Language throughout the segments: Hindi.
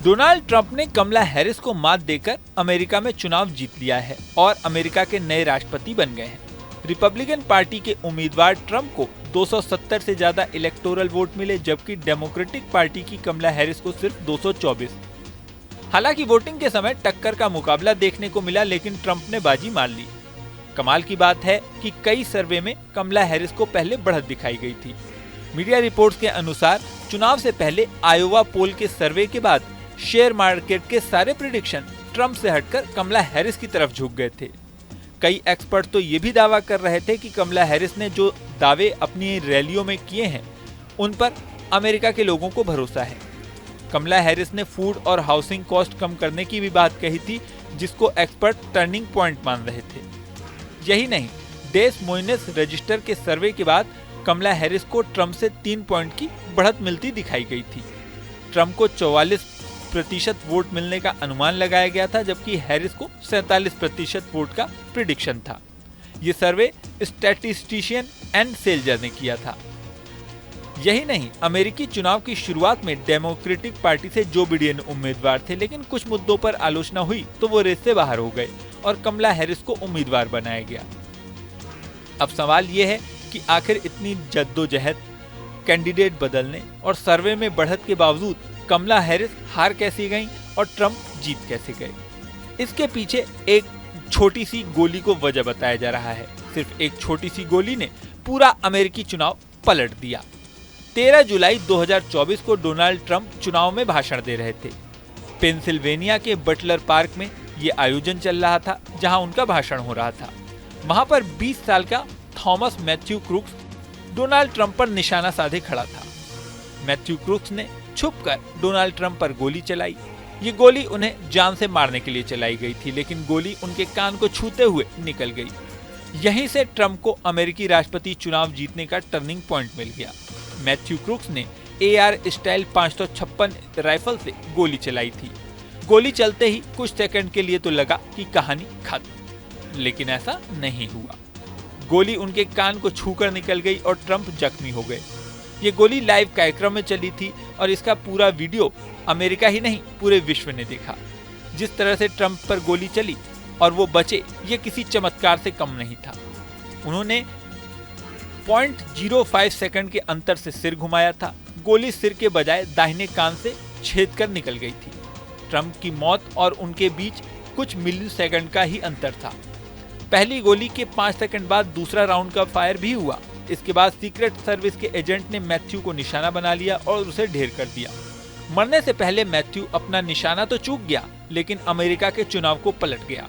डोनाल्ड ट्रंप ने कमला हैरिस को मात देकर अमेरिका में चुनाव जीत लिया है और अमेरिका के नए राष्ट्रपति बन गए हैं। रिपब्लिकन पार्टी के उम्मीदवार ट्रंप को 270 से ज्यादा इलेक्टोरल वोट मिले, जबकि डेमोक्रेटिक पार्टी की कमला हैरिस को सिर्फ 224। हालांकि वोटिंग के समय टक्कर का मुकाबला देखने को मिला, लेकिन ट्रंप ने बाजी मार ली। कमाल की बात है कि कई सर्वे में कमला हैरिस को पहले बढ़त दिखाई गई थी। मीडिया रिपोर्ट्स के अनुसार चुनाव से पहले आयोवा पोल के सर्वे के बाद शेयर मार्केट के सारे प्रेडिक्शन ट्रंप से हटकर कमला हैरिस की तरफ झुक गए थे। कई एक्सपर्ट तो ये भी दावा कर रहे थे कि कमला हैरिस ने जो दावे अपनी रैलियों में किए हैं उन पर अमेरिका के लोगों को भरोसा है। कमला हैरिस ने फूड और हाउसिंग कॉस्ट कम करने की भी बात कही थी, जिसको एक्सपर्ट टर्निंग पॉइंट मान रहे थे। यही नहीं, डेस मोइनेस रजिस्टर के सर्वे के बाद कमला हैरिस को ट्रंप से 3 पॉइंट की बढ़त मिलती दिखाई गई थी। ट्रंप को 44% वोट मिलने का अनुमान लगाया गया था, जबकि हैरिस को 47% वोट का प्रिडिक्शन था। ये सर्वे स्टैटिस्टिशियन एंड सेल्जर ने किया था। यही नहीं, अमेरिकी चुनाव की शुरुआत में डेमोक्रेटिक पार्टी से जो बिडेन उम्मीदवार थे, लेकिन कुछ मुद्दों पर आलोचना हुई तो वो रेस से बाहर हो गए और कमला हैरिस को उम्मीदवार बनाया गया। अब सवाल ये है कि आखिर इतनी जद्दोजहद, कैंडिडेट बदलने और सर्वे में बढ़त के बावजूद कमला हैरिस हार कैसे गईं और ट्रंप जीत कैसे गए? इसके पीछे एक छोटी सी गोली को वजह बताया जा रहा है। सिर्फ एक छोटी सी गोली ने पूरा अमेरिकी चुनाव पलट दिया। 13 जुलाई 2024 को डोनाल्ड ट्रंप चुनाव में भाषण दे रहे थे। पेंसिल्वेनिया के बटलर पार्क में ये आयोजन चल रहा था, जहां उनका भाषण हो रहा था। वहां पर 20 साल का Thomas Matthew crooks Donald Trump पर निशाना साधे खड़ा था। मैथ्यू क्रूक्स ने छुपकर डोनाल्ड ट्रंप पर गोली चलाई। ये गोली उन्हें जान से मारने के लिए चलाई गई थी, लेकिन गोली उनके कान को छूते हुए निकल गई। यहीं से ट्रंप को अमेरिकी राष्ट्रपति चुनाव जीतने का टर्निंग पॉइंट मिल गया। मैथ्यू क्रूक्स ने AR स्टाइल 556 राइफल से गोली चलाई थी। गोली चलते ही कुछ सेकंड के लिए तो लगा कि कहानी खत्म, लेकिन ऐसा नहीं हुआ। गोली उनके कान को छूकर निकल गई और ट्रंप जख्मी हो गए। ये गोली लाइव कार्यक्रम में चली थी और इसका पूरा वीडियो अमेरिका ही नहीं पूरे विश्व ने देखा। जिस तरह से ट्रंप पर गोली चली और वो बचे, ये किसी चमत्कार से कम नहीं था। उन्होंने 0.05 सेकंड के अंतर से सिर घुमाया था। गोली सिर के बजाय दाहिने कान से छेद कर निकल गई थी। ट्रंप की मौत और उनके बीच कुछ मिली सेकंड का ही अंतर था। पहली गोली के 5 सेकंड बाद दूसरा राउंड का फायर भी हुआ। इसके बाद सीक्रेट सर्विस के एजेंट ने मैथ्यू को निशाना बना लिया और उसे ढेर कर दिया। मरने से पहले मैथ्यू अपना निशाना तो चूक गया, लेकिन अमेरिका के चुनाव को पलट गया।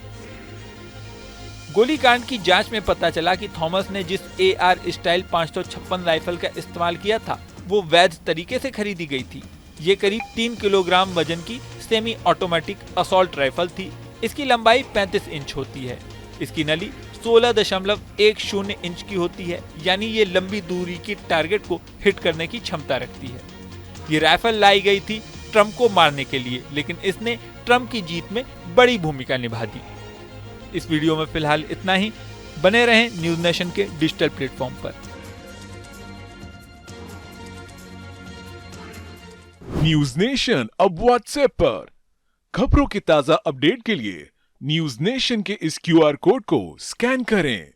गोलीकांड की जांच में पता चला कि थॉमस ने जिस AR स्टाइल 556 राइफल का इस्तेमाल किया था, वो वैध तरीके से खरीदी गई थी। ये करीब 3 किलोग्राम वजन की सेमी ऑटोमेटिक असॉल्ट राइफल थी। इसकी लंबाई 35 इंच होती है। इसकी नली 16.10 इंच की होती है, यानी ये लंबी दूरी की टारगेट को हिट करने की क्षमता रखती है। ये राइफल लाई गई थी ट्रंप को मारने के लिए, लेकिन इसने ट्रंप की जीत में बड़ी भूमिका निभा दी। इस वीडियो में फिलहाल इतना ही। बने रहें न्यूज नेशन के डिजिटल प्लेटफॉर्म पर। न्यूज नेशन अब व्हाट्सएप पर। खबरों की ताजा अपडेट के लिए न्यूज नेशन के इस QR कोड को स्कैन करें।